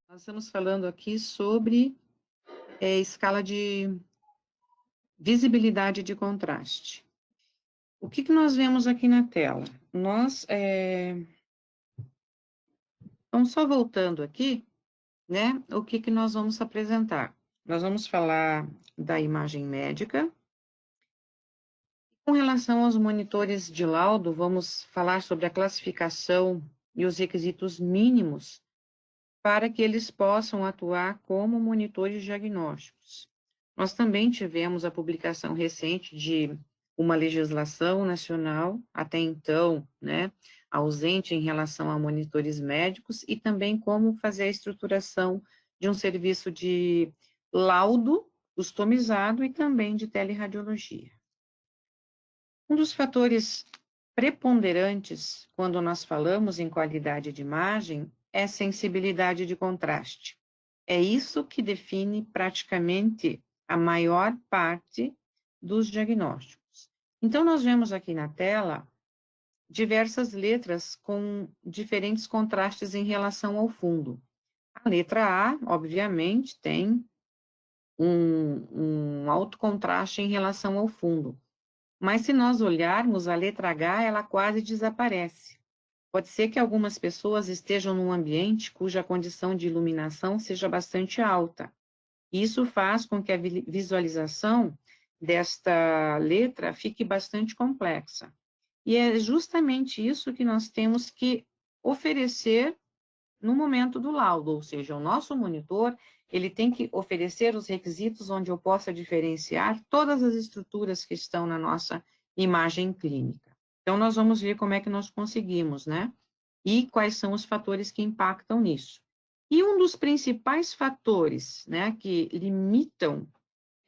Nós estamos falando aqui sobre escala de visibilidade de contraste. O que nós vemos aqui na tela? Então, só voltando aqui, né? O que nós vamos apresentar? Nós vamos falar da imagem médica. Com relação aos monitores de laudo, vamos falar sobre a classificação e os requisitos mínimos para que eles possam atuar como monitores diagnósticos. Nós também tivemos a publicação recente de uma legislação nacional, até então, né, ausente em relação a monitores médicos, e também como fazer a estruturação de um serviço de laudo customizado e também de teleradiologia. Um dos fatores preponderantes quando nós falamos em qualidade de imagem é sensibilidade de contraste. É isso que define praticamente a maior parte dos diagnósticos. Então, nós vemos aqui na tela diversas letras com diferentes contrastes em relação ao fundo. A letra A, obviamente, tem um alto contraste em relação ao fundo. Mas se nós olharmos a letra H, ela quase desaparece. Pode ser que algumas pessoas estejam num ambiente cuja condição de iluminação seja bastante alta. Isso faz com que a visualização desta letra fique bastante complexa. E é justamente isso que nós temos que oferecer no momento do laudo, ou seja, o nosso monitor, ele tem que oferecer os requisitos onde eu possa diferenciar todas as estruturas que estão na nossa imagem clínica. Então, nós vamos ver como é que nós conseguimos, né? E quais são os fatores que impactam nisso. E um dos principais fatores, né, que limitam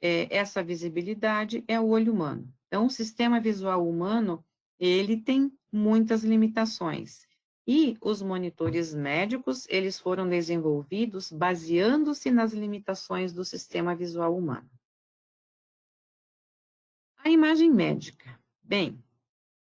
essa visibilidade é o olho humano. Então, o sistema visual humano, ele tem muitas limitações. E os monitores médicos, eles foram desenvolvidos baseando-se nas limitações do sistema visual humano. A imagem médica, bem,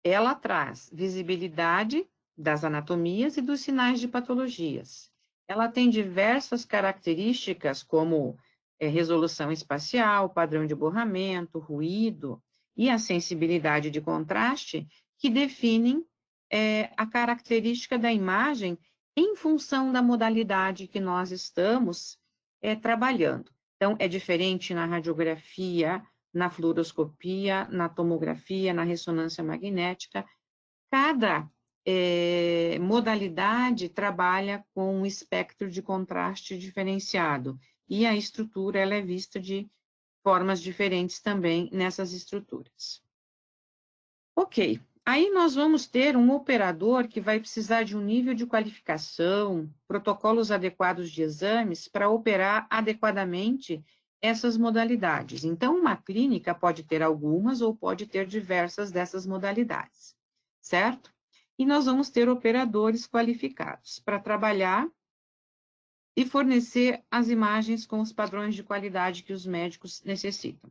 ela traz visibilidade das anatomias e dos sinais de patologias. Ela tem diversas características, como resolução espacial, padrão de borramento, ruído e a sensibilidade de contraste, que definem a característica da imagem em função da modalidade que nós estamos trabalhando. Então, é diferente na radiografia, na fluoroscopia, na tomografia, na ressonância magnética. Cada modalidade trabalha com um espectro de contraste diferenciado e a estrutura ela é vista de formas diferentes também nessas estruturas. Ok, aí nós vamos ter um operador que vai precisar de um nível de qualificação, protocolos adequados de exames para operar adequadamente essas modalidades. Então, uma clínica pode ter algumas ou pode ter diversas dessas modalidades, certo? E nós vamos ter operadores qualificados para trabalhar e fornecer as imagens com os padrões de qualidade que os médicos necessitam.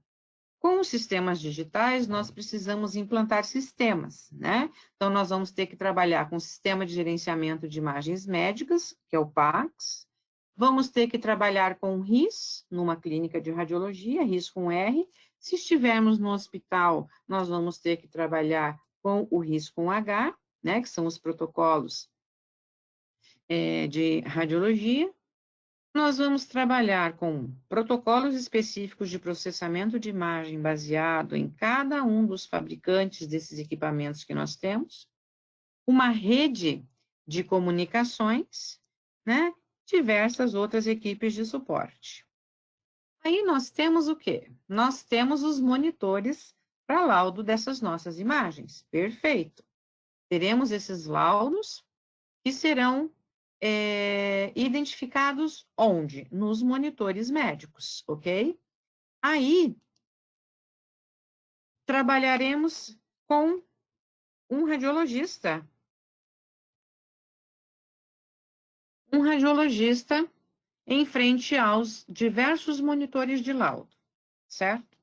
Com os sistemas digitais, nós precisamos implantar sistemas, né? Então, nós vamos ter que trabalhar com o Sistema de Gerenciamento de Imagens Médicas, que é o PACS. Vamos ter que trabalhar com o RIS, numa clínica de radiologia, RIS com R. Se estivermos no hospital, nós vamos ter que trabalhar com o RIS com H, né? Que são os protocolos de radiologia. Nós vamos trabalhar com protocolos específicos de processamento de imagem baseado em cada um dos fabricantes desses equipamentos que nós temos, uma rede de comunicações, né? Diversas outras equipes de suporte. Aí nós temos o quê? Nós temos os monitores para laudo dessas nossas imagens. Perfeito. Teremos esses laudos que serão identificados onde? Nos monitores médicos, ok? Aí, trabalharemos com um radiologista em frente aos diversos monitores de laudo, certo?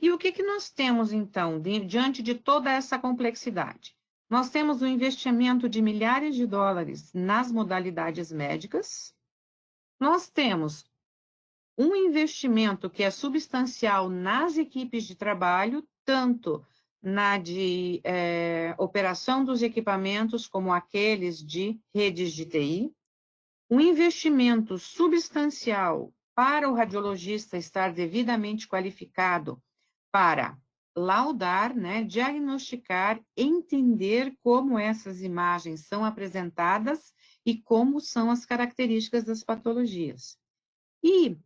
E o que que nós temos, então, diante de toda essa complexidade? Nós temos um investimento de milhares de dólares nas modalidades médicas, nós temos um investimento que é substancial nas equipes de trabalho, tanto na de operação dos equipamentos, como aqueles de redes de TI, um investimento substancial para o radiologista estar devidamente qualificado para laudar, né, diagnosticar, entender como essas imagens são apresentadas e como são as características das patologias. E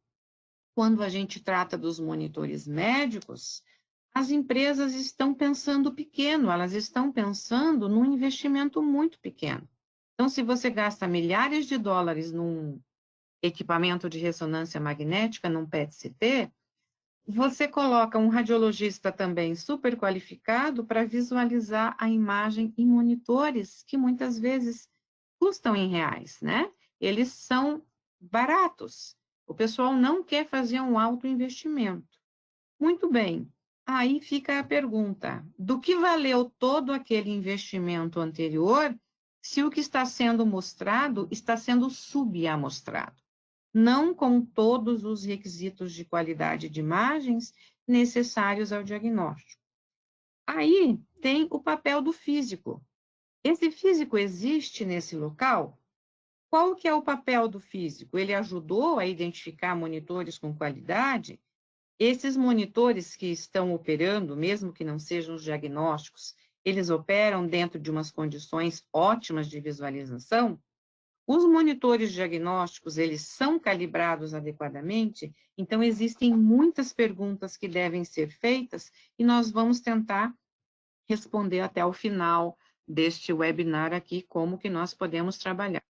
quando a gente trata dos monitores médicos, as empresas estão pensando pequeno, elas estão pensando num investimento muito pequeno. Então, se você gasta milhares de dólares num equipamento de ressonância magnética, num PET-CT, você coloca um radiologista também super qualificado para visualizar a imagem em monitores que muitas vezes custam em reais, né? Eles são baratos. O pessoal não quer fazer um alto investimento. Muito bem. Aí fica a pergunta: do que valeu todo aquele investimento anterior se o que está sendo mostrado está sendo subamostrado? Não com todos os requisitos de qualidade de imagens necessários ao diagnóstico. Aí tem o papel do físico. Esse físico existe nesse local? Qual que é o papel do físico? Ele ajudou a identificar monitores com qualidade? Esses monitores que estão operando, mesmo que não sejam os diagnósticos, eles operam dentro de umas condições ótimas de visualização? Os monitores diagnósticos, eles são calibrados adequadamente? Então, existem muitas perguntas que devem ser feitas e nós vamos tentar responder até o final deste webinar aqui, como que nós podemos trabalhar.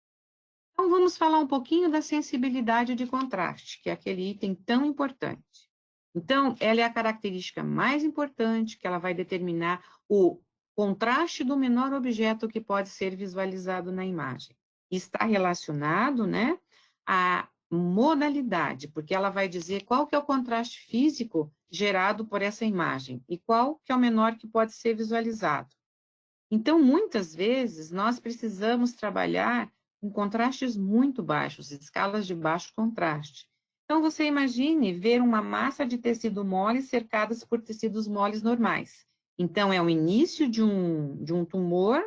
Então, vamos falar um pouquinho da sensibilidade de contraste, que é aquele item tão importante. Então, ela é a característica mais importante, que ela vai determinar o contraste do menor objeto que pode ser visualizado na imagem. Está relacionado, né, à modalidade, porque ela vai dizer qual que é o contraste físico gerado por essa imagem e qual que é o menor que pode ser visualizado. Então, muitas vezes, nós precisamos trabalhar com contrastes muito baixos, escalas de baixo contraste. Então, você imagine ver uma massa de tecido mole cercadas por tecidos moles normais. Então, é o início de um tumor,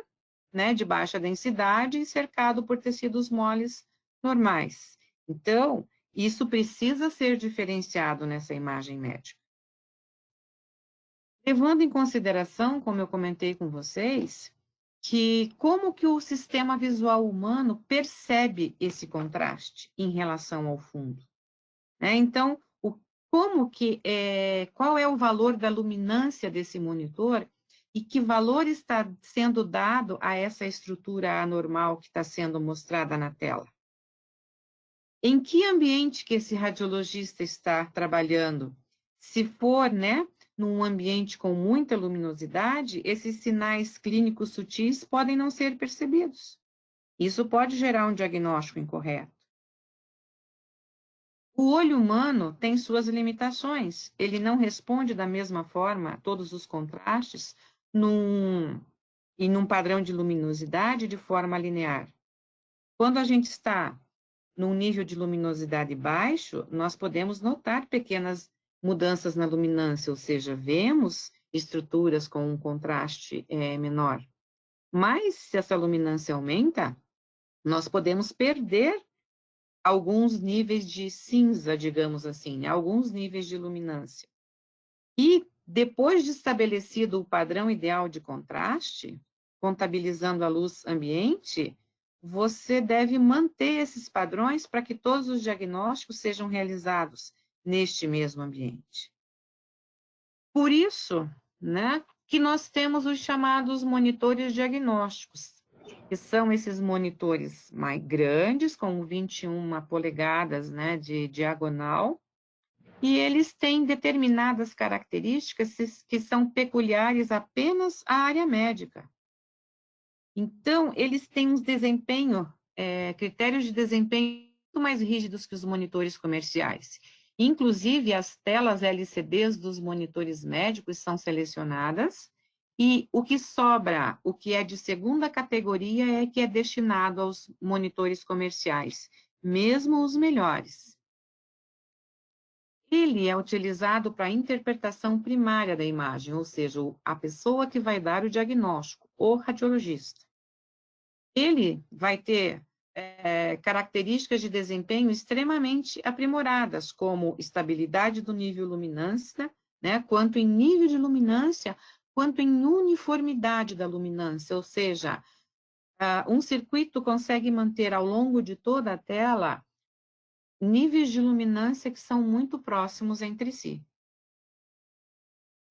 né, de baixa densidade, cercado por tecidos moles normais. Então, isso precisa ser diferenciado nessa imagem médica. Levando em consideração, como eu comentei com vocês, que como que o sistema visual humano percebe esse contraste em relação ao fundo, né? Então, qual é o valor da luminância desse monitor e que valor está sendo dado a essa estrutura anormal que está sendo mostrada na tela? Em que ambiente que esse radiologista está trabalhando? Se for, né, num ambiente com muita luminosidade, esses sinais clínicos sutis podem não ser percebidos. Isso pode gerar um diagnóstico incorreto. O olho humano tem suas limitações. Ele não responde da mesma forma a todos os contrastes num padrão de luminosidade de forma linear. Quando a gente está num nível de luminosidade baixo, nós podemos notar pequenas mudanças na luminância, ou seja, vemos estruturas com um contraste menor. Mas, se essa luminância aumenta, nós podemos perder alguns níveis de cinza, digamos assim, né? Alguns níveis de luminância. E, depois de estabelecido o padrão ideal de contraste, contabilizando a luz ambiente, você deve manter esses padrões para que todos os diagnósticos sejam realizados neste mesmo ambiente. Por isso, né, que nós temos os chamados monitores diagnósticos, que são esses monitores mais grandes, com 21 polegadas, né, de diagonal, e eles têm determinadas características que são peculiares apenas à área médica. Então, eles têm uns critérios de desempenho muito mais rígidos que os monitores comerciais. Inclusive, as telas LCDs dos monitores médicos são selecionadas e o que sobra, o que é de segunda categoria, é que é destinado aos monitores comerciais, mesmo os melhores. Ele é utilizado para a interpretação primária da imagem, ou seja, a pessoa que vai dar o diagnóstico, o radiologista. Ele vai ter características de desempenho extremamente aprimoradas, como estabilidade do nível luminância, né, quanto em nível de luminância, quanto em uniformidade da luminância, ou seja, um circuito consegue manter ao longo de toda a tela níveis de luminância que são muito próximos entre si.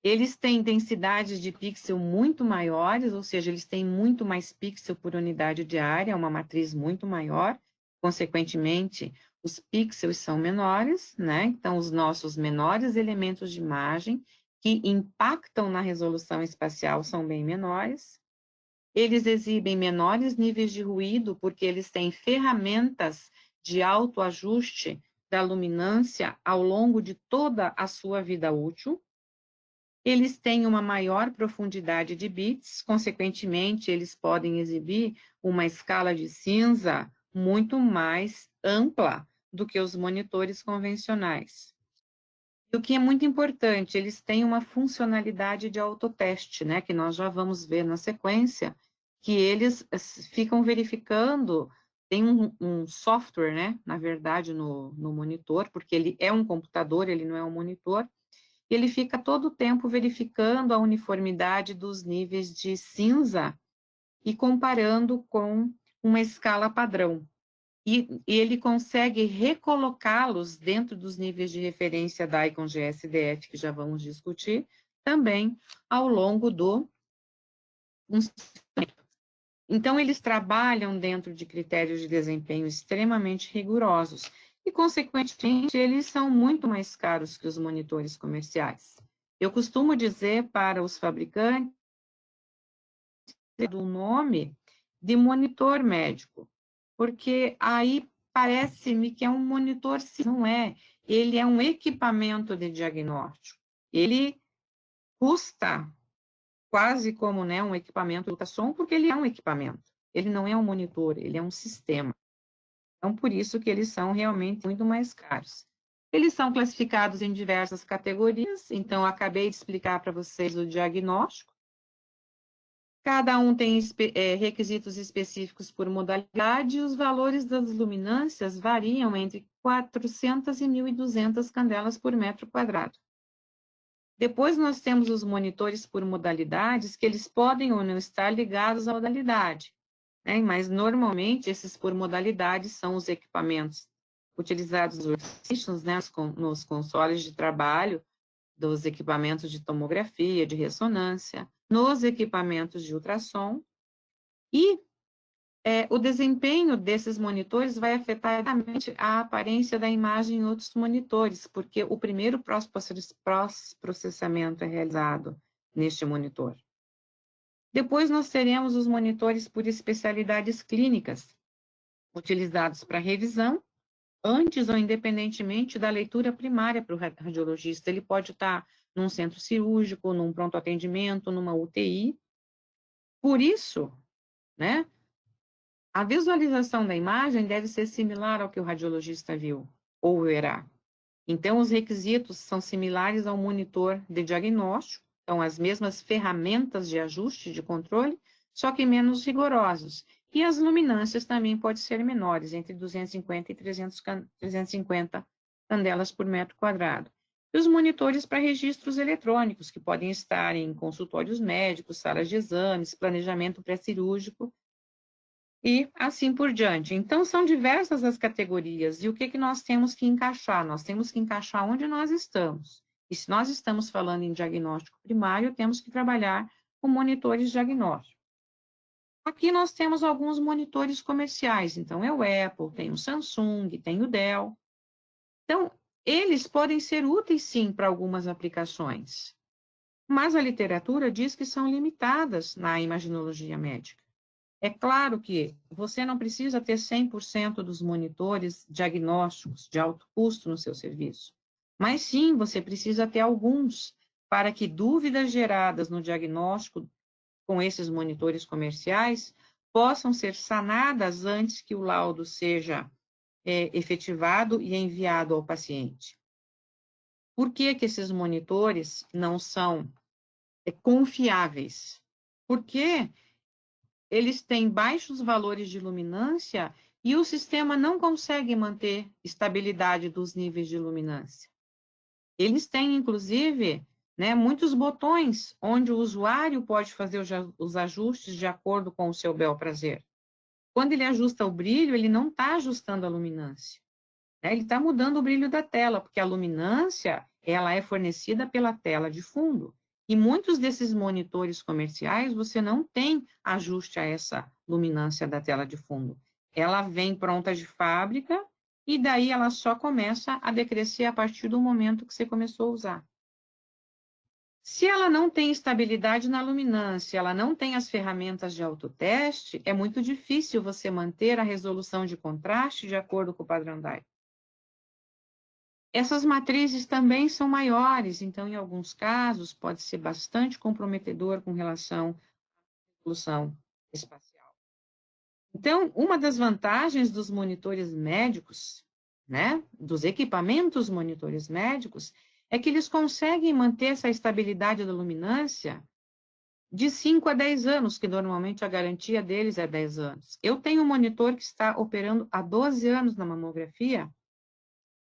Eles têm densidades de pixel muito maiores, ou seja, eles têm muito mais pixel por unidade de área, uma matriz muito maior, consequentemente, os pixels são menores, né? Então, os nossos menores elementos de imagem que impactam na resolução espacial são bem menores. Eles exibem menores níveis de ruído, porque eles têm ferramentas de autoajuste da luminância ao longo de toda a sua vida útil. Eles têm uma maior profundidade de bits, consequentemente, eles podem exibir uma escala de cinza muito mais ampla do que os monitores convencionais. E o que é muito importante, eles têm uma funcionalidade de autoteste, né, que nós já vamos ver na sequência, que eles ficam verificando, tem um software, né, na verdade, no monitor, porque ele é um computador, ele não é um monitor, e ele fica todo o tempo verificando a uniformidade dos níveis de cinza e comparando com uma escala padrão. E ele consegue recolocá-los dentro dos níveis de referência da ICON GSDF, que já vamos discutir, também ao longo do... Então, eles trabalham dentro de critérios de desempenho extremamente rigorosos e, consequentemente, eles são muito mais caros que os monitores comerciais. Eu costumo dizer para os fabricantes do nome de monitor médico, porque aí parece-me que é um monitor, se não é, ele é um equipamento de diagnóstico. Ele custa quase como, né, um equipamento de ultrassom, porque ele é um equipamento. Ele não é um monitor, ele é um sistema. Então, por isso que eles são realmente muito mais caros. Eles são classificados em diversas categorias, então eu acabei de explicar para vocês o diagnóstico. Cada um tem requisitos específicos por modalidade e os valores das luminâncias variam entre 400 e 1.200 candelas por metro quadrado. Depois nós temos os monitores por modalidades, que eles podem ou não estar ligados à modalidade, né? Mas normalmente esses por modalidades são os equipamentos utilizados nos workstations, né? Nos consoles de trabalho, dos equipamentos de tomografia, de ressonância, nos equipamentos de ultrassom, e o desempenho desses monitores vai afetar diretamente a aparência da imagem em outros monitores, porque o primeiro pós-processamento é realizado neste monitor. Depois nós teremos os monitores por especialidades clínicas, utilizados para revisão, antes ou independentemente da leitura primária para o radiologista. Ele pode estar num centro cirúrgico, num pronto atendimento, numa UTI. Por isso, né, a visualização da imagem deve ser similar ao que o radiologista viu ou verá. Então, os requisitos são similares ao monitor de diagnóstico, então as mesmas ferramentas de ajuste de controle, só que menos rigorosos. E as luminâncias também podem ser menores, entre 250 e 350 candelas por metro quadrado. E os monitores para registros eletrônicos, que podem estar em consultórios médicos, salas de exames, planejamento pré-cirúrgico, e assim por diante. Então, são diversas as categorias, e o que nós temos que encaixar? Nós temos que encaixar onde nós estamos. E se nós estamos falando em diagnóstico primário, temos que trabalhar com monitores diagnósticos. Aqui nós temos alguns monitores comerciais, então é o Apple, tem o Samsung, tem o Dell. Então, eles podem ser úteis sim para algumas aplicações, mas a literatura diz que são limitadas na imaginologia médica. É claro que você não precisa ter 100% dos monitores diagnósticos de alto custo no seu serviço. Mas sim, você precisa ter alguns para que dúvidas geradas no diagnóstico com esses monitores comerciais possam ser sanadas antes que o laudo seja efetivado e enviado ao paciente. Por que que esses monitores não são confiáveis? Porque eles têm baixos valores de luminância e o sistema não consegue manter estabilidade dos níveis de luminância. Eles têm, inclusive, né, muitos botões onde o usuário pode fazer os ajustes de acordo com o seu bel prazer. Quando ele ajusta o brilho, ele não está ajustando a luminância, né? Ele está mudando o brilho da tela, porque a luminância ela é fornecida pela tela de fundo. E muitos desses monitores comerciais, você não tem ajuste a essa luminância da tela de fundo. Ela vem pronta de fábrica e daí ela só começa a decrescer a partir do momento que você começou a usar. Se ela não tem estabilidade na luminância, ela não tem as ferramentas de autoteste, é muito difícil você manter a resolução de contraste de acordo com o padrão Dye. Essas matrizes também são maiores, então, em alguns casos, pode ser bastante comprometedor com relação à resolução espacial. Então, uma das vantagens dos monitores médicos, né, dos equipamentos monitores médicos, é que eles conseguem manter essa estabilidade da luminância de 5 a 10 anos, que normalmente a garantia deles é 10 anos. Eu tenho um monitor que está operando há 12 anos na mamografia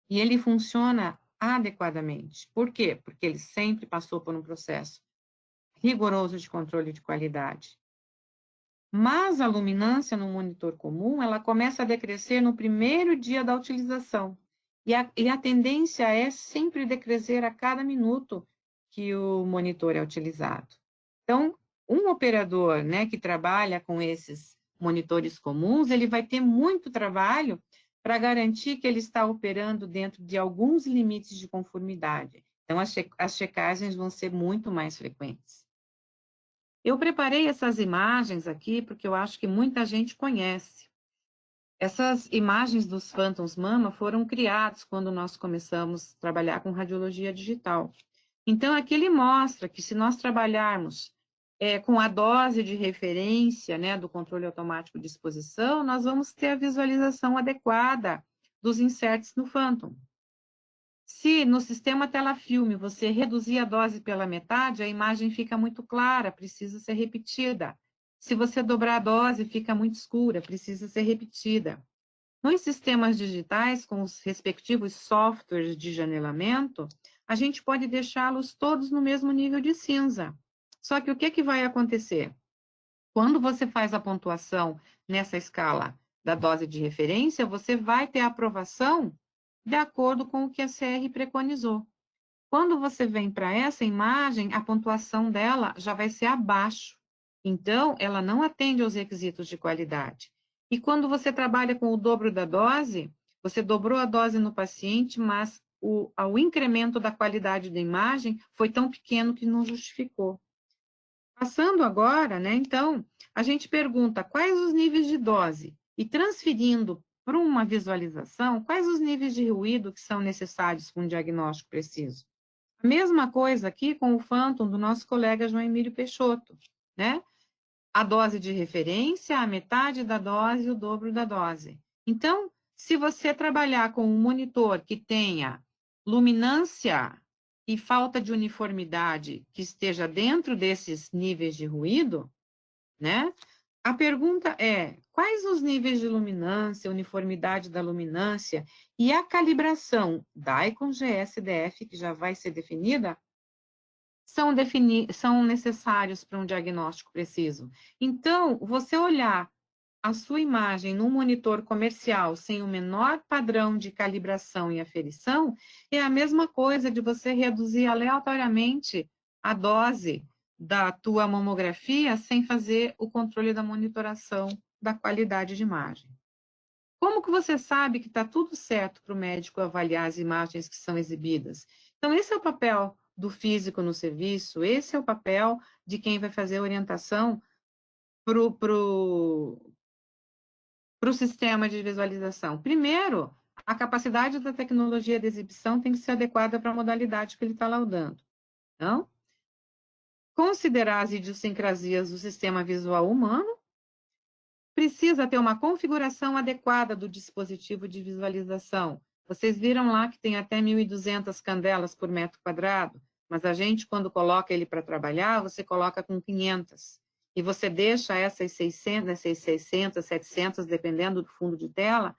e ele funciona adequadamente. Por quê? Porque ele sempre passou por um processo rigoroso de controle de qualidade. Mas a luminância no monitor comum, ela começa a decrescer no primeiro dia da utilização. E a tendência é sempre decrescer a cada minuto que o monitor é utilizado. Então, um operador, né, que trabalha com esses monitores comuns, ele vai ter muito trabalho para garantir que ele está operando dentro de alguns limites de conformidade. Então, as checagens vão ser muito mais frequentes. Eu preparei essas imagens aqui porque eu acho que muita gente conhece. Essas imagens dos Phantoms Mama foram criadas quando nós começamos a trabalhar com radiologia digital. Então, aqui ele mostra que se nós trabalharmos com a dose de referência, né, do controle automático de exposição, nós vamos ter a visualização adequada dos inserts no Phantom. Se no sistema tela-filme você reduzir a dose pela metade, a imagem fica muito clara, precisa ser repetida. Se você dobrar a dose, fica muito escura, precisa ser repetida. Nos sistemas digitais, com os respectivos softwares de janelamento, a gente pode deixá-los todos no mesmo nível de cinza. Só que o que vai acontecer? Quando você faz a pontuação nessa escala da dose de referência, você vai ter aprovação de acordo com o que a CR preconizou. Quando você vem para essa imagem, a pontuação dela já vai ser abaixo. Então, ela não atende aos requisitos de qualidade. E quando você trabalha com o dobro da dose, você dobrou a dose no paciente, mas o incremento da qualidade da imagem foi tão pequeno que não justificou. Passando agora, né, então, a gente pergunta quais os níveis de dose e transferindo para uma visualização, quais os níveis de ruído que são necessários para um diagnóstico preciso. A mesma coisa aqui com o Phantom do nosso colega João Emílio Peixoto, né? A dose de referência, a metade da dose e o dobro da dose. Então, se você trabalhar com um monitor que tenha luminância e falta de uniformidade que esteja dentro desses níveis de ruído, né? A pergunta é: quais os níveis de luminância, uniformidade da luminância e a calibração da ICON GSDF, que já vai ser definida, são necessários para um diagnóstico preciso? Então, você olhar a sua imagem num monitor comercial sem o menor padrão de calibração e aferição é a mesma coisa de você reduzir aleatoriamente a dose da tua mamografia sem fazer o controle da monitoração da qualidade de imagem. Como que você sabe que está tudo certo para o médico avaliar as imagens que são exibidas? Então, esse é o papel do físico no serviço, esse é o papel de quem vai fazer a orientação para o sistema de visualização. Primeiro, a capacidade da tecnologia de exibição tem que ser adequada para a modalidade que ele está laudando. Então, considerar as idiosincrasias do sistema visual humano, precisa ter uma configuração adequada do dispositivo de visualização. Vocês viram lá que tem até 1.200 candelas por metro quadrado, mas a gente, quando coloca ele para trabalhar, você coloca com 500. E você deixa essas 600, 700, dependendo do fundo de tela,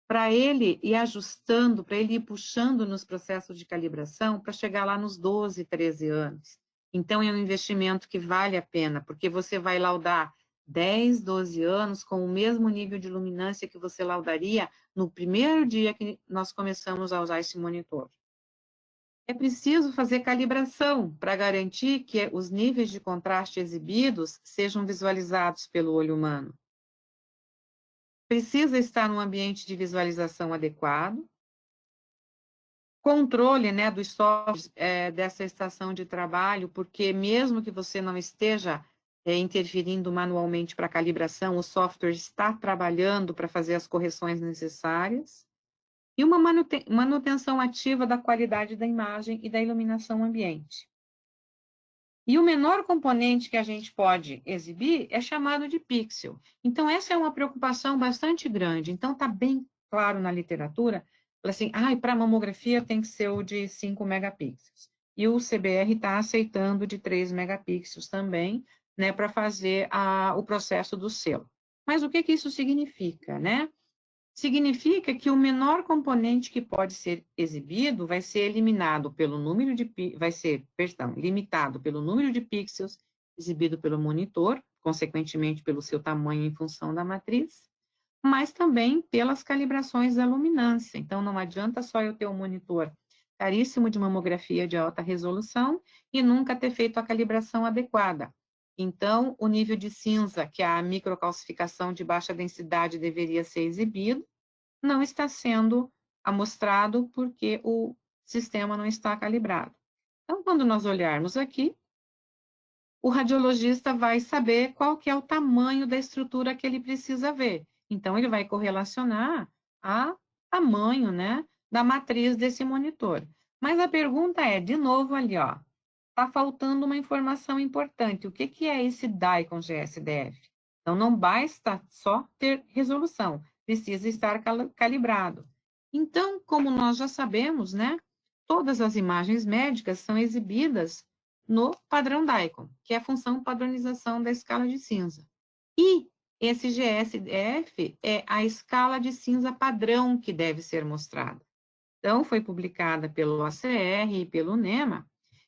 para ele ir ajustando, para ele ir puxando nos processos de calibração, para chegar lá nos 12, 13 anos. Então, é um investimento que vale a pena, porque você vai laudar 10, 12 anos com o mesmo nível de luminância que você laudaria no primeiro dia que nós começamos a usar esse monitor. É preciso fazer calibração para garantir que os níveis de contraste exibidos sejam visualizados pelo olho humano. Precisa estar num ambiente de visualização adequado, controle, né, dos softwares dessa estação de trabalho, porque mesmo que você não esteja interferindo manualmente para a calibração, o software está trabalhando para fazer as correções necessárias, e uma manutenção ativa da qualidade da imagem e da iluminação ambiente. E o menor componente que a gente pode exibir é chamado de pixel. Então, essa é uma preocupação bastante grande. Então, está bem claro na literatura, assim, para mamografia tem que ser o de 5 megapixels. E o CBR está aceitando de 3 megapixels também, né, para fazer o processo do selo. Mas o que isso significa, né? Significa que o menor componente que pode ser exibido vai ser eliminado pelo número de limitado pelo número de pixels exibido pelo monitor, consequentemente pelo seu tamanho em função da matriz, mas também pelas calibrações da luminância. Então não adianta só eu ter um monitor caríssimo de mamografia de alta resolução e nunca ter feito a calibração adequada. Então, o nível de cinza, que a microcalcificação de baixa densidade deveria ser exibido, não está sendo amostrado porque o sistema não está calibrado. Então, quando nós olharmos aqui, o radiologista vai saber qual que é o tamanho da estrutura que ele precisa ver. Então, ele vai correlacionar a tamanho, né, da matriz desse monitor. Mas a pergunta é, de novo ali, ó, está faltando uma informação importante. O que é esse DICOM GSDF? Então, não basta só ter resolução, precisa estar calibrado. Então, como nós já sabemos, né, todas as imagens médicas são exibidas no padrão DICOM, que é a função padronização da escala de cinza. E esse GSDF é a escala de cinza padrão que deve ser mostrada. Então, foi publicada pelo ACR e pelo NEMA,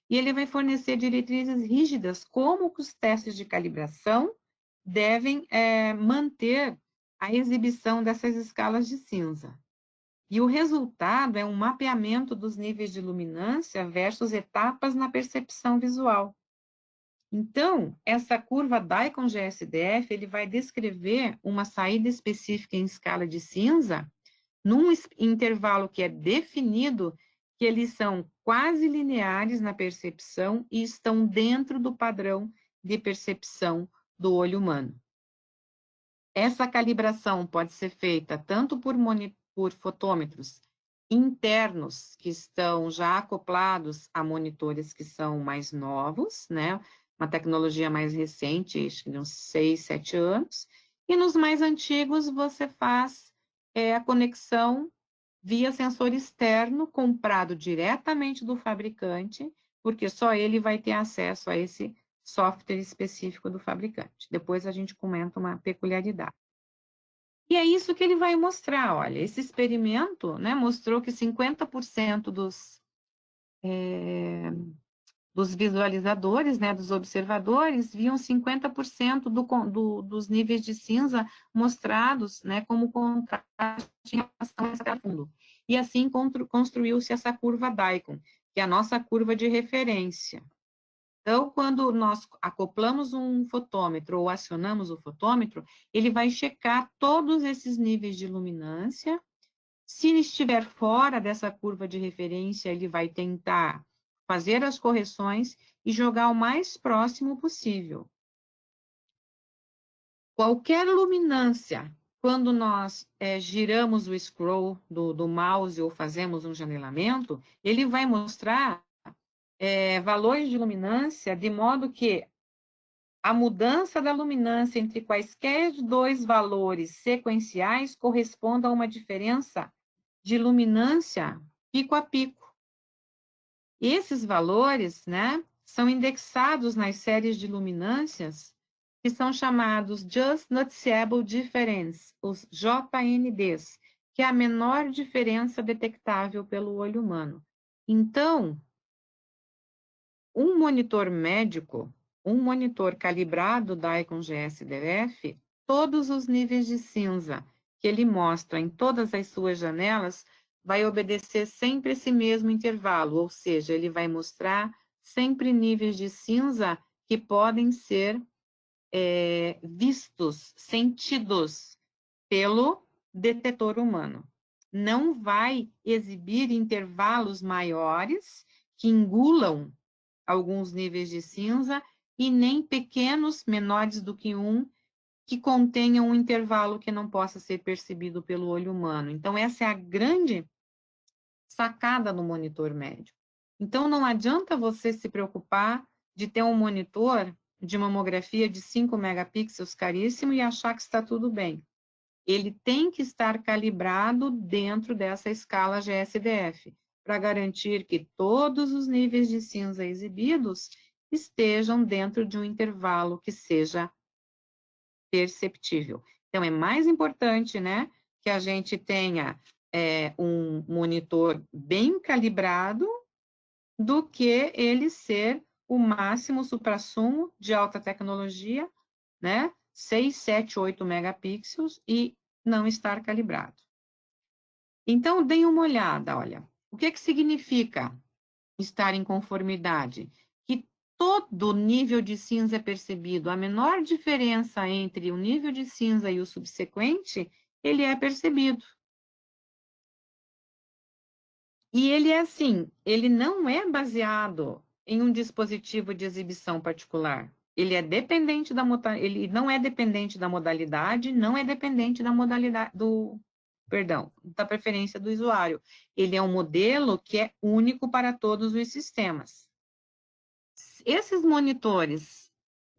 e ele vai fornecer diretrizes rígidas como os testes de calibração devem manter a exibição dessas escalas de cinza. E o resultado é um mapeamento dos níveis de luminância versus etapas na percepção visual. Então, essa curva DICOM GSDF, ele vai descrever uma saída específica em escala de cinza num intervalo que é definido, que eles são quase lineares na percepção e estão dentro do padrão de percepção do olho humano. Essa calibração pode ser feita tanto por fotômetros internos, que estão já acoplados a monitores que são mais novos, né? Uma tecnologia mais recente, acho que de uns 6, 7 anos, e nos mais antigos você faz a conexão via sensor externo comprado diretamente do fabricante, porque só ele vai ter acesso a esse software específico do fabricante. Depois a gente comenta uma peculiaridade. E é isso que ele vai mostrar, olha, esse experimento, né, mostrou que 50% dos visualizadores, né, dos observadores, viam 50% dos níveis de cinza mostrados, né, como contraste em relação a esse fundo. E assim construiu-se essa curva DICOM, que é a nossa curva de referência. Então, quando nós acoplamos um fotômetro ou acionamos o fotômetro, ele vai checar todos esses níveis de luminância. Se ele estiver fora dessa curva de referência, ele vai tentar fazer as correções e jogar o mais próximo possível. Qualquer luminância quando nós giramos o scroll do mouse ou fazemos um janelamento, ele vai mostrar valores de luminância, de modo que a mudança da luminância entre quaisquer dois valores sequenciais corresponda a uma diferença de luminância pico a pico. Esses valores, né, são indexados nas séries de luminâncias que são chamados Just Noticeable Difference, os JNDs, que é a menor diferença detectável pelo olho humano. Então, um monitor médico, um monitor calibrado da Icon GSDF, todos os níveis de cinza que ele mostra em todas as suas janelas, vai obedecer sempre esse mesmo intervalo, ou seja, ele vai mostrar sempre níveis de cinza que podem ser vistos, sentidos pelo detetor humano. Não vai exibir intervalos maiores que engulam alguns níveis de cinza e nem pequenos, menores do que um, que contenham um intervalo que não possa ser percebido pelo olho humano. Então, essa é a grande sacada no monitor médico. Então, não adianta você se preocupar de ter um monitor de mamografia de 5 megapixels caríssimo e achar que está tudo bem. Ele tem que estar calibrado dentro dessa escala GSDF, para garantir que todos os níveis de cinza exibidos estejam dentro de um intervalo que seja perceptível. Então, é mais importante, né, que a gente tenha um monitor bem calibrado do que ele ser o máximo suprassumo de alta tecnologia, né, 6, 7, 8 megapixels e não estar calibrado. Então, deem uma olhada, olha, o que significa estar em conformidade? Que todo nível de cinza é percebido, a menor diferença entre o nível de cinza e o subsequente, ele é percebido. E ele é assim, ele não é baseado em um dispositivo de exibição particular. Ele é dependente ele não é dependente da modalidade, não é dependente da modalidade da preferência do usuário. Ele é um modelo que é único para todos os sistemas. Esses monitores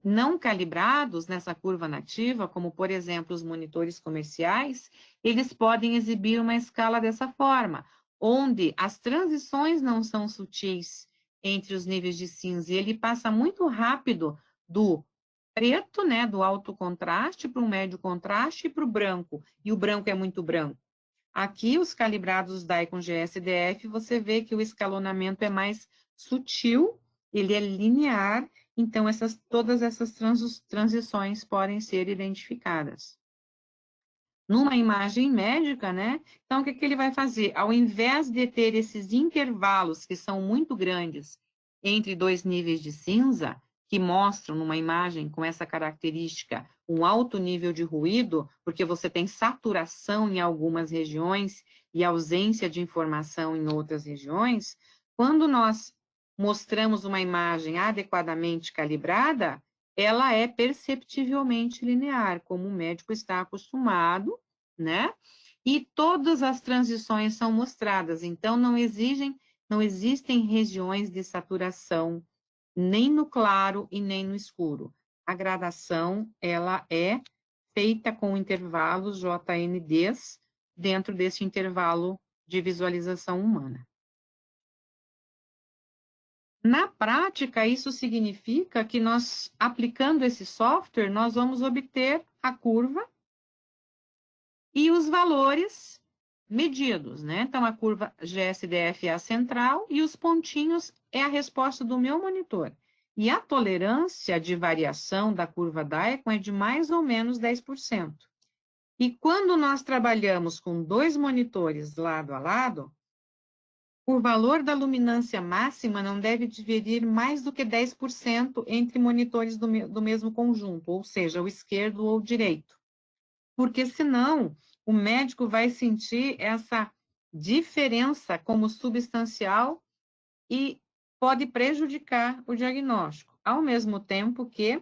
não calibrados nessa curva nativa, como, por exemplo, os monitores comerciais, eles podem exibir uma escala dessa forma, onde as transições não são sutis entre os níveis de cinza, e ele passa muito rápido do preto, né, do alto contraste, para o médio contraste e para o branco, e o branco é muito branco. Aqui, os calibrados da Icon GSDF, você vê que o escalonamento é mais sutil, ele é linear, então todas essas transições podem ser identificadas. Numa imagem médica, né? Então, o que ele vai fazer? Ao invés de ter esses intervalos que são muito grandes entre dois níveis de cinza, que mostram numa imagem com essa característica um alto nível de ruído, porque você tem saturação em algumas regiões e ausência de informação em outras regiões, quando nós mostramos uma imagem adequadamente calibrada, ela é perceptivelmente linear, como o médico está acostumado, né? E todas as transições são mostradas, então não existem regiões de saturação, nem no claro e nem no escuro. A gradação, ela é feita com intervalos JNDs dentro desse intervalo de visualização humana. Na prática, isso significa que nós, aplicando esse software, nós vamos obter a curva e os valores medidos, né? Então, a curva GSDF é a central e os pontinhos é a resposta do meu monitor. E a tolerância de variação da curva Diacon é de mais ou menos 10%. E quando nós trabalhamos com dois monitores lado a lado, o valor da luminância máxima não deve dividir mais do que 10% entre monitores do mesmo conjunto, ou seja, o esquerdo ou o direito. Porque senão o médico vai sentir essa diferença como substancial e pode prejudicar o diagnóstico. Ao mesmo tempo que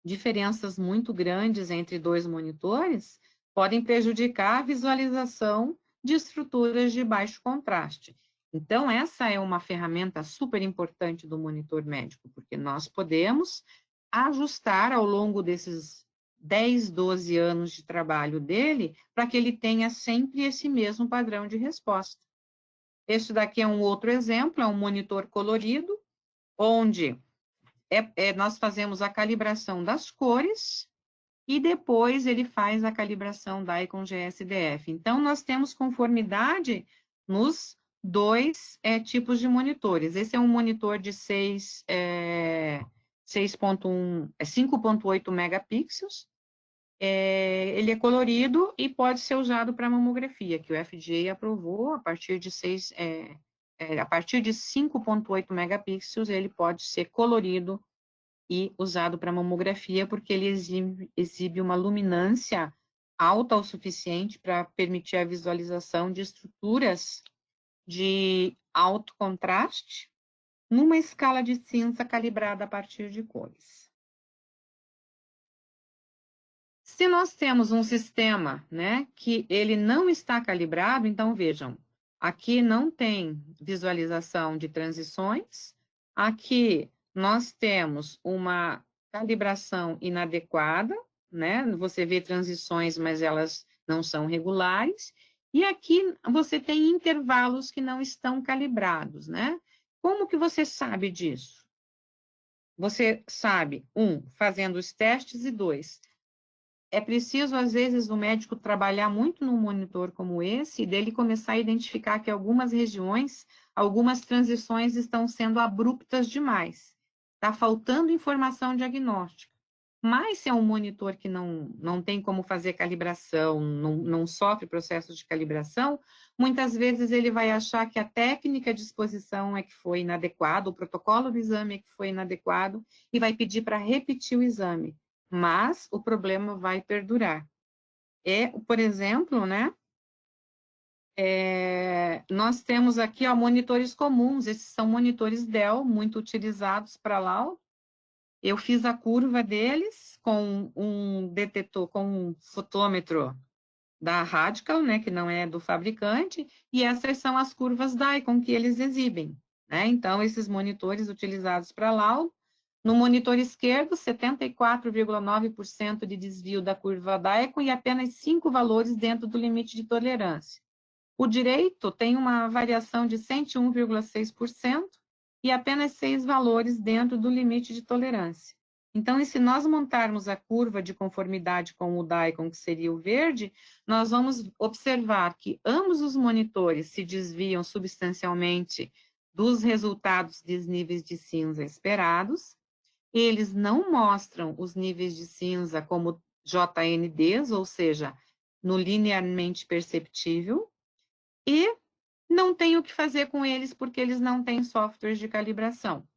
diferenças muito grandes entre dois monitores podem prejudicar a visualização de estruturas de baixo contraste. Então, essa é uma ferramenta super importante do monitor médico, porque nós podemos ajustar ao longo desses 10, 12 anos de trabalho dele, para que ele tenha sempre esse mesmo padrão de resposta. Este daqui é um outro exemplo, é um monitor colorido, onde nós fazemos a calibração das cores e depois ele faz a calibração da Icon GSDF. Então, nós temos conformidade nos dois tipos de monitores. Esse é um monitor de 5,8 megapixels. Ele é colorido e pode ser usado para mamografia, que o FDA aprovou a partir de 5,8 megapixels, ele pode ser colorido e usado para mamografia, porque ele exibe uma luminância alta o suficiente para permitir a visualização de estruturas de alto contraste numa escala de cinza calibrada a partir de cores. Se nós temos um sistema, né, que ele não está calibrado, então vejam, aqui não tem visualização de transições, aqui nós temos uma calibração inadequada, né? Você vê transições, mas elas não são regulares, e aqui você tem intervalos que não estão calibrados, né? Como que você sabe disso? Você sabe, fazendo os testes, e 2, é preciso, às vezes, o médico trabalhar muito num monitor como esse, e dele começar a identificar que algumas regiões, algumas transições estão sendo abruptas demais. Está faltando informação diagnóstica. Mas se é um monitor que não tem como fazer calibração, não sofre processos de calibração, muitas vezes ele vai achar que a técnica de exposição é que foi inadequada, o protocolo do exame é que foi inadequado, e vai pedir para repetir o exame. Mas o problema vai perdurar. Por exemplo, né? Nós temos aqui monitores comuns, esses são monitores Dell, muito utilizados para laudo. Eu fiz a curva deles com um detetor, com um fotômetro da Radical, né, que não é do fabricante, e essas são as curvas Dicom que eles exibem, né? Então, esses monitores utilizados para laudo, no monitor esquerdo, 74,9% de desvio da curva Dicom e apenas 5 valores dentro do limite de tolerância. O direito tem uma variação de 101,6% e apenas 6 valores dentro do limite de tolerância. Então, e se nós montarmos a curva de conformidade com o Dicom, que seria o verde, nós vamos observar que ambos os monitores se desviam substancialmente dos resultados dos níveis de cinza esperados. Eles não mostram os níveis de cinza como JNDs, ou seja, no linearmente perceptível, e não tem o que fazer com eles porque eles não têm softwares de calibração.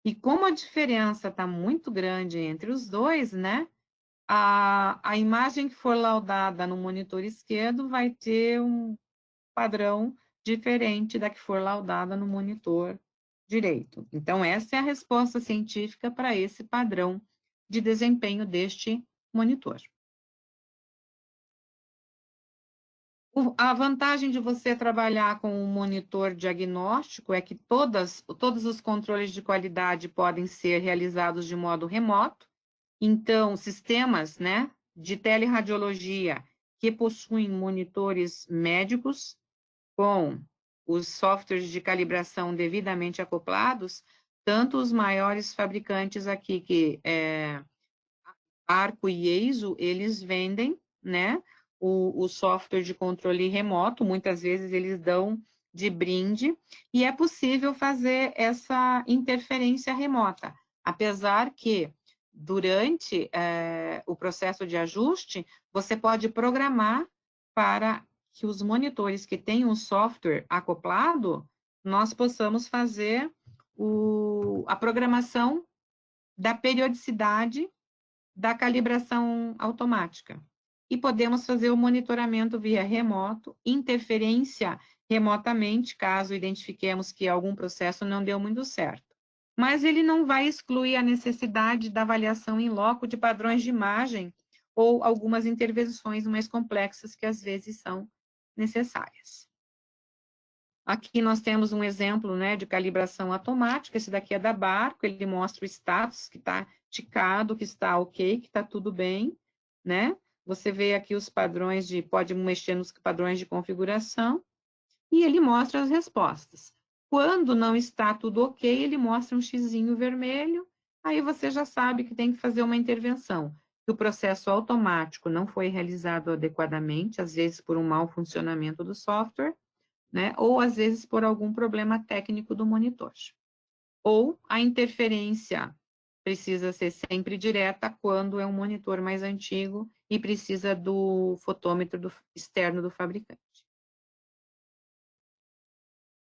E como a diferença está muito grande entre os dois, né? A imagem que for laudada no monitor esquerdo vai ter um padrão diferente da que for laudada no monitor direito. Então, essa é a resposta científica para esse padrão de desempenho deste monitor. A vantagem de você trabalhar com um monitor diagnóstico é que todos os controles de qualidade podem ser realizados de modo remoto. Então, sistemas, né, de teleradiologia que possuem monitores médicos com os softwares de calibração devidamente acoplados, tanto os maiores fabricantes aqui, que Arco e EISO, eles vendem, né, o software de controle remoto, muitas vezes eles dão de brinde, e é possível fazer essa interferência remota, apesar que durante o processo de ajuste, você pode programar para que os monitores que têm um software acoplado, nós possamos fazer a programação da periodicidade da calibração automática. E podemos fazer o monitoramento via remoto, interferência remotamente, caso identifiquemos que algum processo não deu muito certo. Mas ele não vai excluir a necessidade da avaliação em loco de padrões de imagem ou algumas intervenções mais complexas que às vezes são necessárias. Aqui nós temos um exemplo, né, de calibração automática. Esse daqui é da Barco, ele mostra o status, que está ticado, que está ok, que está tudo bem, né? Você vê aqui os padrões pode mexer nos padrões de configuração, e ele mostra as respostas. Quando não está tudo ok, ele mostra um xizinho vermelho, aí você já sabe que tem que fazer uma intervenção. Que o processo automático não foi realizado adequadamente, às vezes por um mau funcionamento do software, né? Ou às vezes por algum problema técnico do monitor. Ou a interferência precisa ser sempre direta quando é um monitor mais antigo e precisa do fotômetro externo do fabricante.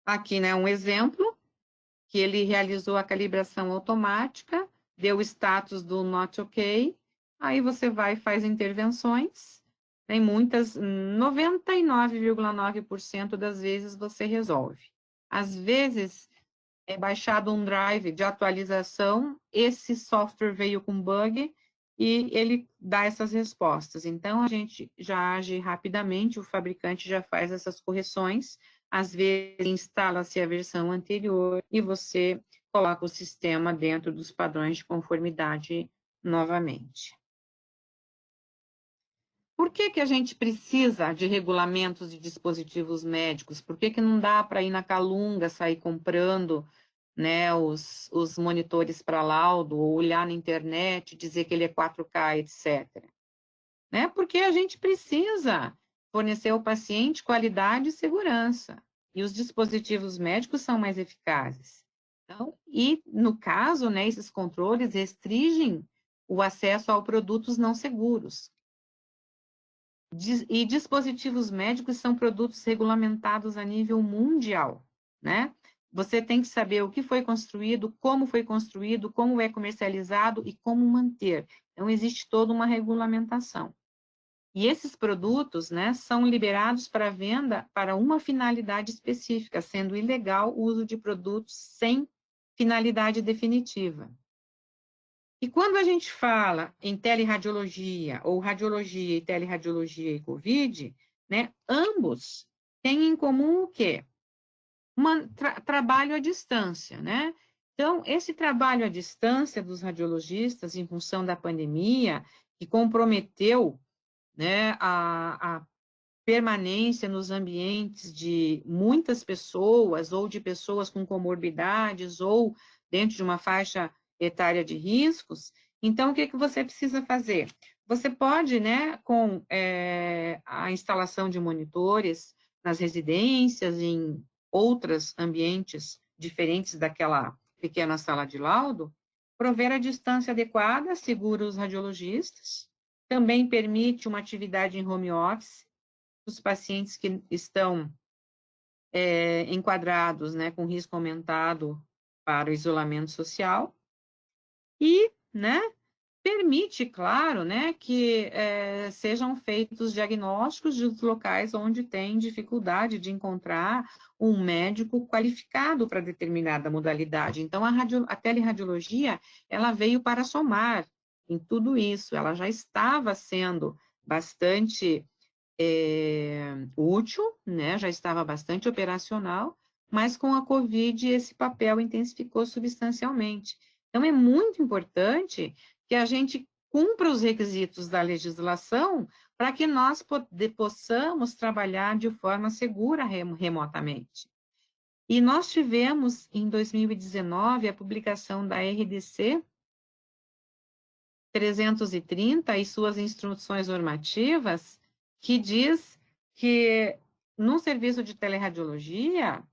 Aqui, né, um exemplo, que ele realizou a calibração automática, deu o status do not ok, aí você vai e faz intervenções, tem muitas, 99,9% das vezes você resolve. Às vezes, é baixado um drive de atualização, esse software veio com bug e ele dá essas respostas. Então, a gente já age rapidamente, o fabricante já faz essas correções, às vezes instala-se a versão anterior e você coloca o sistema dentro dos padrões de conformidade novamente. Por que que a gente precisa de regulamentos de dispositivos médicos? Por que que não dá para ir na Calunga, sair comprando, né, os monitores para laudo, ou olhar na internet, dizer que ele é 4K, etc. Né? Porque a gente precisa fornecer ao paciente qualidade e segurança, e os dispositivos médicos são mais eficazes. Então, e no caso, né, esses controles restringem o acesso a produtos não seguros. E dispositivos médicos são produtos regulamentados a nível mundial, né? Você tem que saber o que foi construído, como é comercializado e como manter. Então, existe toda uma regulamentação. E esses produtos, né, são liberados para venda para uma finalidade específica, sendo ilegal o uso de produtos sem finalidade definitiva. E quando a gente fala em teleradiologia, ou radiologia e teleradiologia e COVID, né, ambos têm em comum o quê? Trabalho à distância, né? Então, esse trabalho à distância dos radiologistas, em função da pandemia, que comprometeu, né, a permanência nos ambientes de muitas pessoas, ou de pessoas com comorbidades, ou dentro de uma faixa etária de riscos, então, o que que você precisa fazer? Você pode, né, com a instalação de monitores nas residências, em outros ambientes diferentes daquela pequena sala de laudo, prover a distância adequada, segura os radiologistas, também permite uma atividade em home office, os pacientes que estão enquadrados, né, com risco aumentado para o isolamento social, e, né, permite, claro, né, que sejam feitos diagnósticos dos locais onde tem dificuldade de encontrar um médico qualificado para determinada modalidade. Então, a teleradiologia, ela veio para somar em tudo isso, ela já estava sendo bastante útil, né, já estava bastante operacional, mas com a Covid esse papel intensificou substancialmente. Então, é muito importante que a gente cumpra os requisitos da legislação para que nós possamos trabalhar de forma segura remotamente. E nós tivemos, em 2019, a publicação da RDC 330 e suas instruções normativas, que diz que no serviço de teleradiologia,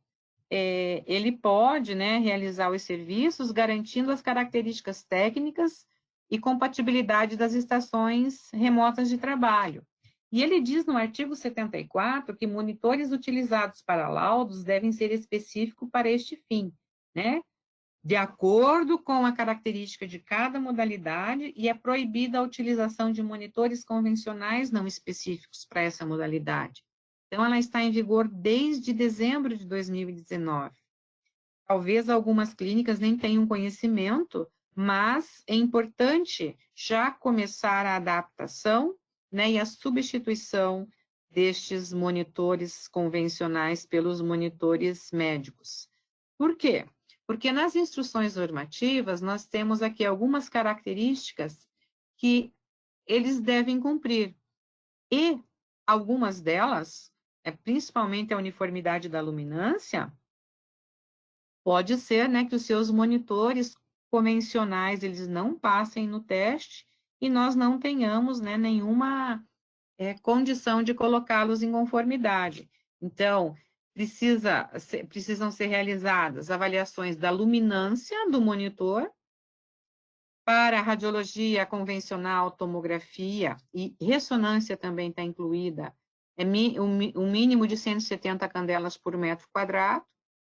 ele pode, né, realizar os serviços garantindo as características técnicas e compatibilidade das estações remotas de trabalho. E ele diz no artigo 74 que monitores utilizados para laudos devem ser específicos para este fim, né? De acordo com a característica de cada modalidade, e é proibida a utilização de monitores convencionais não específicos para essa modalidade. Então, ela está em vigor desde dezembro de 2019. Talvez algumas clínicas nem tenham conhecimento, mas é importante já começar a adaptação, né, e a substituição destes monitores convencionais pelos monitores médicos. Por quê? Porque nas instruções normativas nós temos aqui algumas características que eles devem cumprir. E algumas delas, principalmente a uniformidade da luminância, pode ser, né, que os seus monitores convencionais eles não passem no teste e nós não tenhamos, né, nenhuma condição de colocá-los em conformidade. Então, precisam ser realizadas avaliações da luminância do monitor para a radiologia convencional, tomografia e ressonância também está incluída, um mínimo de 170 candelas por metro quadrado.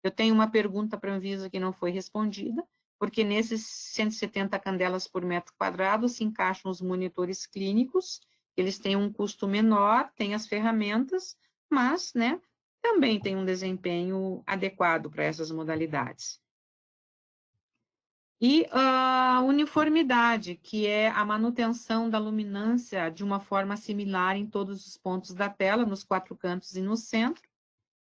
Eu tenho uma pergunta para a Anvisa que não foi respondida, porque nesses 170 candelas por metro quadrado se encaixam os monitores clínicos, eles têm um custo menor, têm as ferramentas, mas, né, também tem um desempenho adequado para essas modalidades. E a uniformidade, que é a manutenção da luminância de uma forma similar em todos os pontos da tela, nos 4 cantos e no centro.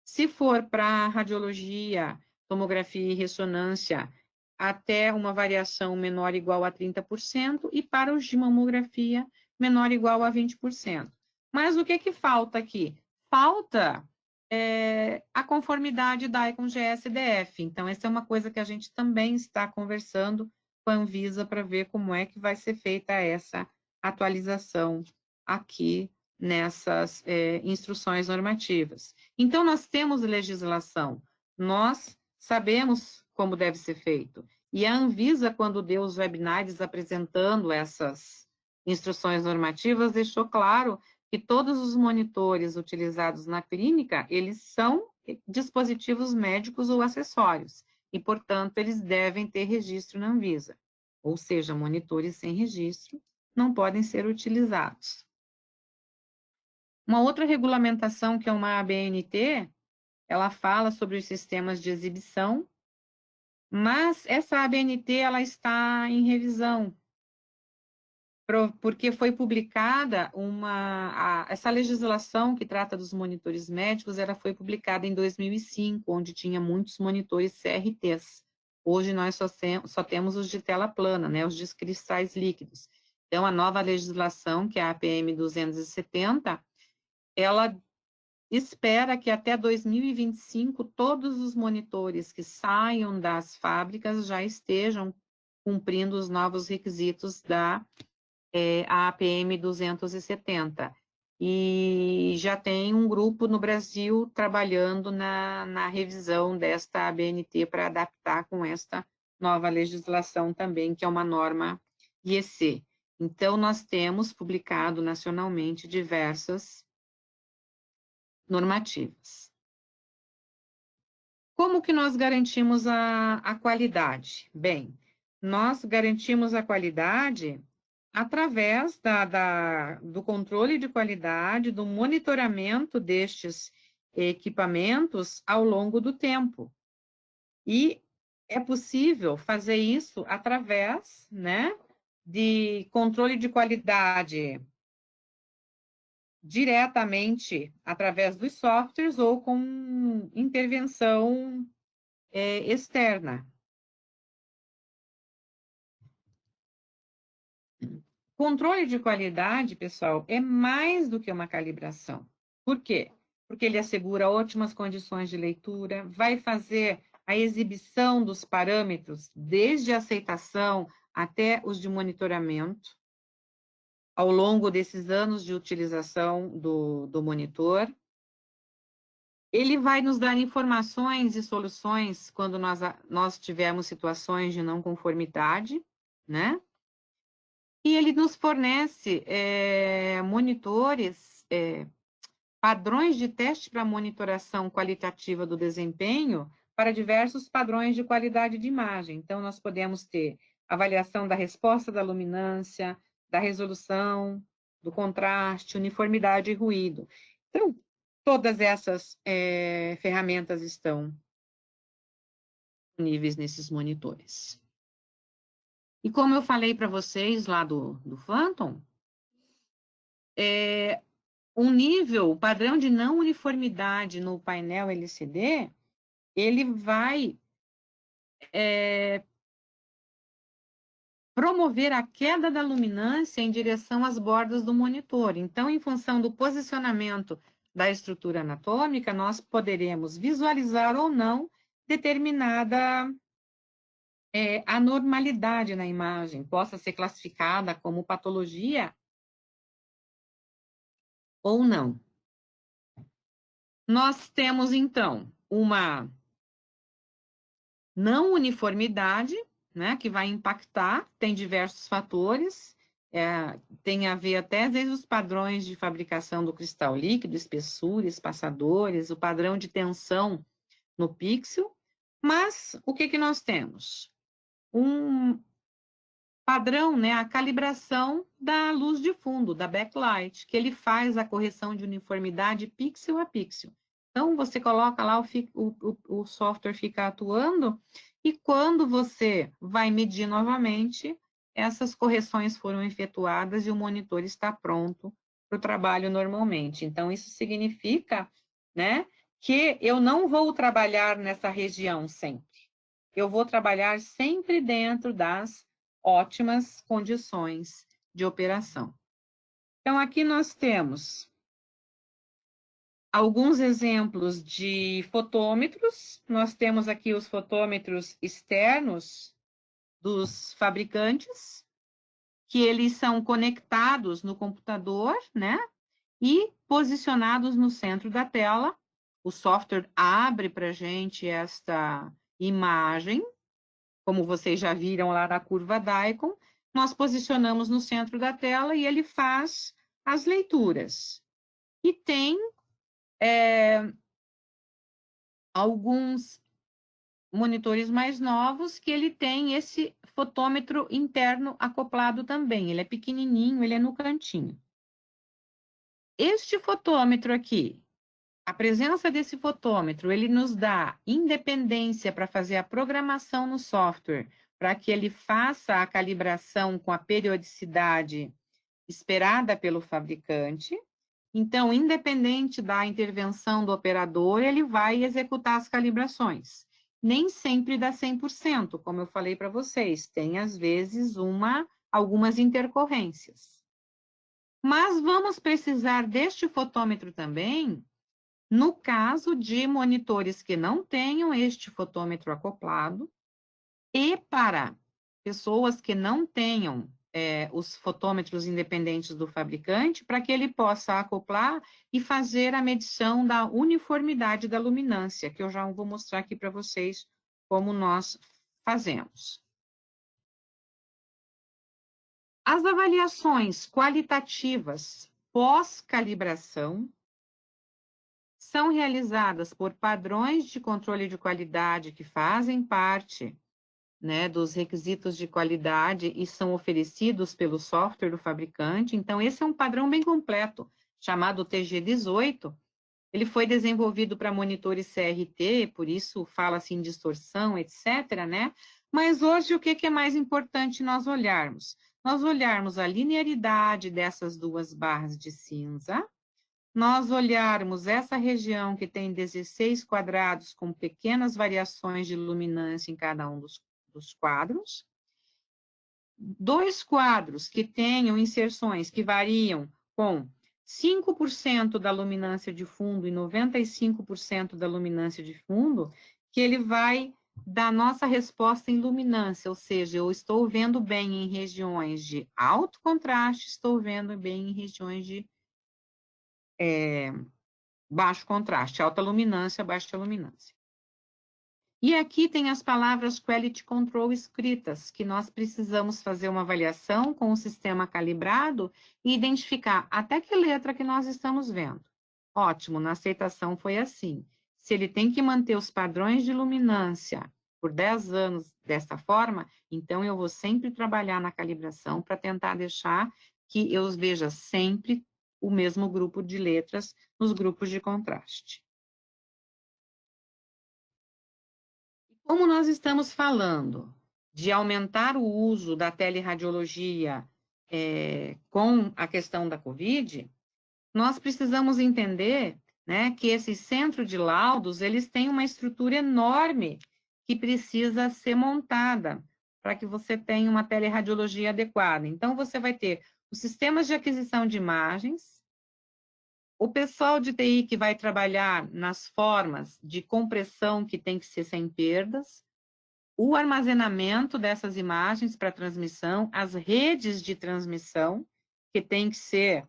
Se for para radiologia, tomografia e ressonância, até uma variação menor ou igual a 30%, e para os de mamografia, menor ou igual a 20%. Mas o que falta aqui? Falta a conformidade da ICON GSDF. Então, essa é uma coisa que a gente também está conversando com a Anvisa para ver como é que vai ser feita essa atualização aqui nessas instruções normativas. Então, nós temos legislação, nós sabemos como deve ser feito. E a Anvisa, quando deu os webinários apresentando essas instruções normativas, deixou claro que todos os monitores utilizados na clínica, eles são dispositivos médicos ou acessórios, e, portanto, eles devem ter registro na Anvisa. Ou seja, monitores sem registro não podem ser utilizados. Uma outra regulamentação, que é uma ABNT, ela fala sobre os sistemas de exibição, mas essa ABNT ela está em revisão, porque foi publicada essa legislação que trata dos monitores médicos, ela foi publicada em 2005, onde tinha muitos monitores CRTs. Hoje nós só temos os de tela plana, né, os de cristais líquidos. Então, a nova legislação, que é a APM 270, ela espera que até 2025 todos os monitores que saiam das fábricas já estejam cumprindo os novos requisitos da APM 270. E já tem um grupo no Brasil trabalhando na revisão desta ABNT para adaptar com esta nova legislação também, que é uma norma IEC. Então, nós temos publicado nacionalmente diversas normativas. Como que nós garantimos a qualidade? Bem, nós garantimos a qualidade através do controle de qualidade, do monitoramento destes equipamentos ao longo do tempo. E é possível fazer isso através, né, de controle de qualidade diretamente através dos softwares ou com intervenção externa. Controle de qualidade, pessoal, é mais do que uma calibração. Por quê? Porque ele assegura ótimas condições de leitura, vai fazer a exibição dos parâmetros, desde a aceitação até os de monitoramento, ao longo desses anos de utilização do monitor. Ele vai nos dar informações e soluções quando nós tivermos situações de não conformidade, né? E ele nos fornece monitores, padrões de teste para monitoração qualitativa do desempenho para diversos padrões de qualidade de imagem. Então, nós podemos ter avaliação da resposta da luminância, da resolução, do contraste, uniformidade e ruído. Então, todas essas ferramentas estão disponíveis nesses monitores. E como eu falei para vocês lá do Phantom, um nível, o padrão de não uniformidade no painel LCD, ele vai promover a queda da luminância em direção às bordas do monitor. Então, em função do posicionamento da estrutura anatômica, nós poderemos visualizar ou não determinada anormalidade na imagem, possa ser classificada como patologia ou não. Nós temos, então, uma não uniformidade, né, que vai impactar, tem diversos fatores, tem a ver até, às vezes, os padrões de fabricação do cristal líquido, espessura, espaçadores, o padrão de tensão no pixel, mas o que nós temos? Um padrão, né, a calibração da luz de fundo, da backlight, que ele faz a correção de uniformidade pixel a pixel. Então, você coloca lá, o software fica atuando, e quando você vai medir novamente, essas correções foram efetuadas e o monitor está pronto para o trabalho normalmente. Então, isso significa, né, que eu não vou trabalhar nessa região sempre. Eu vou trabalhar sempre dentro das ótimas condições de operação. Então, aqui nós temos alguns exemplos de fotômetros. Nós temos aqui os fotômetros externos dos fabricantes, que eles são conectados no computador, né? E posicionados no centro da tela. O software abre para a gente esta imagem, como vocês já viram lá na curva Dicom, nós posicionamos no centro da tela e ele faz as leituras. E tem alguns monitores mais novos que ele tem esse fotômetro interno acoplado também. Ele é pequenininho, ele é no cantinho. Este fotômetro aqui, a presença desse fotômetro, ele nos dá independência para fazer a programação no software, para que ele faça a calibração com a periodicidade esperada pelo fabricante. Então, independente da intervenção do operador, ele vai executar as calibrações. Nem sempre dá 100%, como eu falei para vocês, tem às vezes algumas intercorrências. Mas vamos precisar deste fotômetro também no caso de monitores que não tenham este fotômetro acoplado e para pessoas que não tenham os fotômetros independentes do fabricante, para que ele possa acoplar e fazer a medição da uniformidade da luminância, que eu já vou mostrar aqui para vocês como nós fazemos. As avaliações qualitativas pós-calibração são realizadas por padrões de controle de qualidade que fazem parte, né, dos requisitos de qualidade e são oferecidos pelo software do fabricante. Então, esse é um padrão bem completo, chamado TG18. Ele foi desenvolvido para monitores CRT, por isso fala-se em distorção, etc., né? Mas hoje, o que é mais importante nós olharmos? Nós olharmos a linearidade dessas duas barras de cinza, nós olharmos essa região que tem 16 quadrados com pequenas variações de luminância em cada um dos quadros, dois quadros que tenham inserções que variam com 5% da luminância de fundo e 95% da luminância de fundo, que ele vai dar nossa resposta em luminância, ou seja, eu estou vendo bem em regiões de alto contraste, estou vendo bem em regiões de baixo contraste, alta luminância, baixa luminância. E aqui tem as palavras Quality Control escritas, que nós precisamos fazer uma avaliação com o sistema calibrado e identificar até que letra que nós estamos vendo. Ótimo, na aceitação foi assim. Se ele tem que manter os padrões de luminância por 10 anos dessa forma, então eu vou sempre trabalhar na calibração para tentar deixar que eu veja sempre o mesmo grupo de letras nos grupos de contraste. Como nós estamos falando de aumentar o uso da teleradiologia com a questão da COVID, nós precisamos entender, né, que esse centro de laudos, eles têm uma estrutura enorme que precisa ser montada para que você tenha uma teleradiologia adequada. Então, você vai ter os sistemas de aquisição de imagens, o pessoal de TI que vai trabalhar nas formas de compressão que tem que ser sem perdas, o armazenamento dessas imagens para transmissão, as redes de transmissão, que tem que ser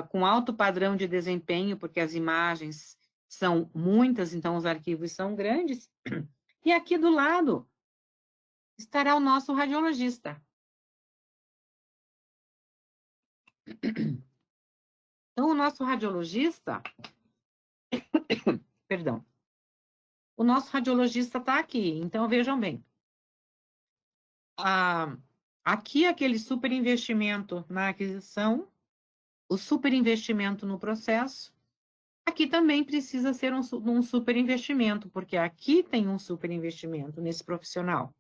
com alto padrão de desempenho, porque as imagens são muitas, então os arquivos são grandes. E aqui do lado estará o nosso radiologista. Então, o nosso radiologista, perdão, o nosso radiologista está aqui. Então, vejam bem, aqui aquele superinvestimento na aquisição, o superinvestimento no processo, aqui também precisa ser um superinvestimento, porque aqui tem um superinvestimento nesse profissional.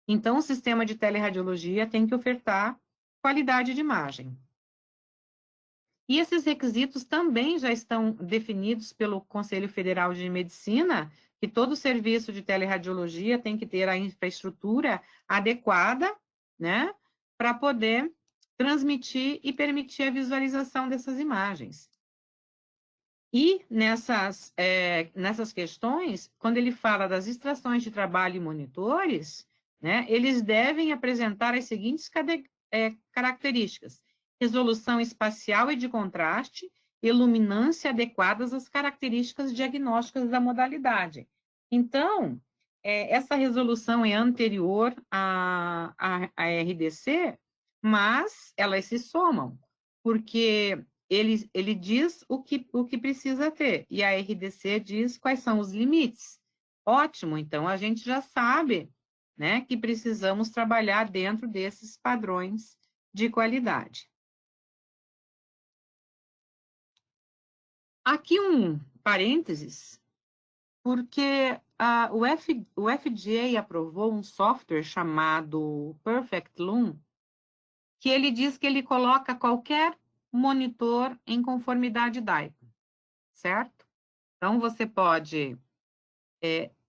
Então, o sistema de teleradiologia tem que ofertar qualidade de imagem. E esses requisitos também já estão definidos pelo Conselho Federal de Medicina, que todo serviço de teleradiologia tem que ter a infraestrutura adequada, né, para poder transmitir e permitir a visualização dessas imagens. E nessas questões, quando ele fala das extrações de trabalho e monitores, né, eles devem apresentar as seguintes características: resolução espacial e de contraste, iluminância adequadas às características diagnósticas da modalidade. Então, essa resolução é anterior à RDC, mas elas se somam, porque ele diz o que precisa ter, e a RDC diz quais são os limites. Ótimo, então a gente já sabe, né, que precisamos trabalhar dentro desses padrões de qualidade. Aqui um parênteses, porque o FDA aprovou um software chamado Perfect Loom, que ele diz que ele coloca qualquer monitor em conformidade DICOM, certo? Então, você pode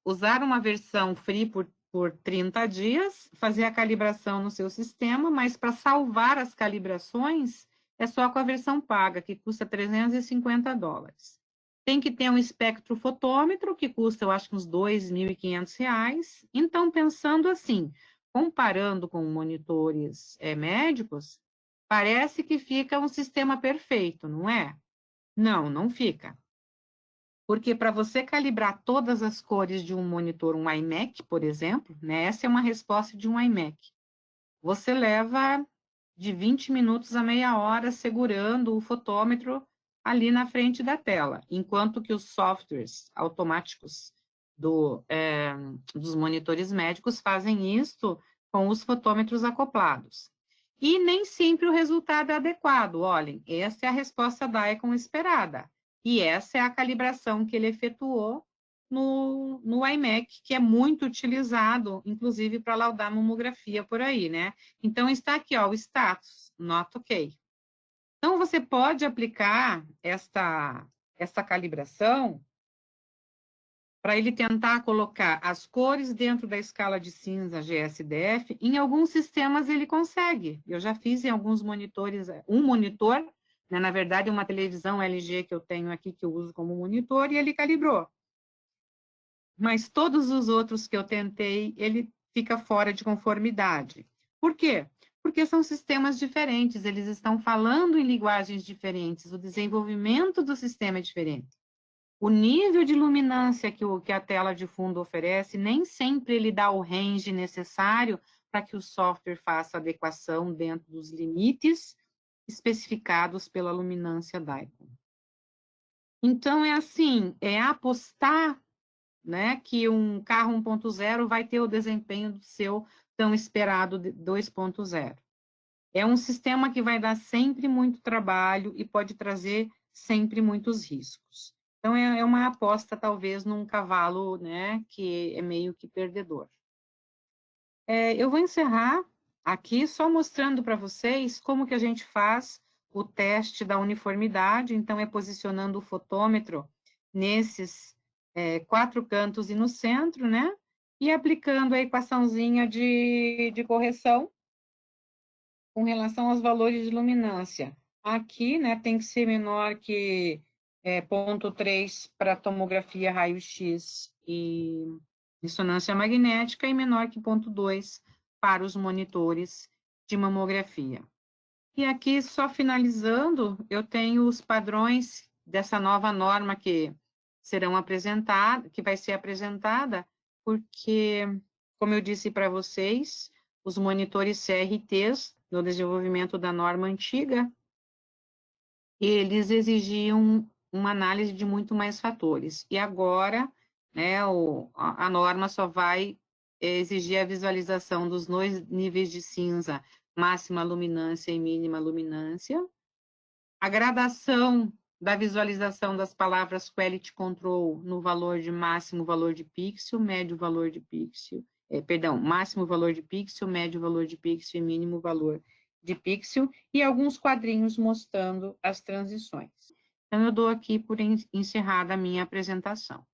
usar uma versão free por 30 dias, fazer a calibração no seu sistema, mas para salvar as calibrações, é só com a versão paga, que custa $350. Tem que ter um espectrofotômetro, que custa, eu acho, uns R$2.500. Então, pensando assim, comparando com monitores médicos, parece que fica um sistema perfeito, não é? Não, não fica. Porque para você calibrar todas as cores de um monitor, um iMac, por exemplo, né, essa é uma resposta de um iMac. Você leva de 20 minutos a meia hora segurando o fotômetro ali na frente da tela, enquanto que os softwares automáticos dos monitores médicos fazem isso com os fotômetros acoplados. E nem sempre o resultado é adequado. Olhem, essa é a resposta da Icon esperada. E essa é a calibração que ele efetuou no iMac, que é muito utilizado, inclusive para laudar mamografia por aí, né? Então, está aqui, ó, o status, not OK. Então, você pode aplicar essa calibração para ele tentar colocar as cores dentro da escala de cinza GSDF. Em alguns sistemas ele consegue. Eu já fiz em alguns monitores, um monitor, né, na verdade, uma televisão LG que eu tenho aqui, que eu uso como monitor, e ele calibrou. Mas todos os outros que eu tentei, ele fica fora de conformidade. Por quê? Porque são sistemas diferentes, eles estão falando em linguagens diferentes, o desenvolvimento do sistema é diferente. O nível de luminância que a tela de fundo oferece, nem sempre ele dá o range necessário para que o software faça adequação dentro dos limites especificados pela luminância DICOM. Então, é assim, é apostar, né, que um carro 1.0 vai ter o desempenho do seu tão esperado 2.0. É um sistema que vai dar sempre muito trabalho e pode trazer sempre muitos riscos. Então, é uma aposta, talvez, num cavalo, né, que é meio que perdedor. Eu vou encerrar aqui só mostrando para vocês como que a gente faz o teste da uniformidade, então é posicionando o fotômetro nesses 4 cantos e no centro, né? E aplicando a equaçãozinha de correção com relação aos valores de luminância. Aqui, né, tem que ser menor que 0,3 para tomografia raio-x e ressonância magnética e menor que 0,2 para os monitores de mamografia. E aqui, só finalizando, eu tenho os padrões dessa nova norma que serão apresentados, que vai ser apresentada, porque, como eu disse para vocês, os monitores CRTs, no desenvolvimento da norma antiga, eles exigiam uma análise de muito mais fatores. E agora, né, a norma só vai exigir a visualização dos 2 níveis de cinza, máxima luminância e mínima luminância, a gradação da visualização das palavras quality control no valor de máximo valor de pixel, médio valor de pixel, máximo valor de pixel, médio valor de pixel e mínimo valor de pixel, e alguns quadrinhos mostrando as transições. Então, eu dou aqui por encerrada a minha apresentação.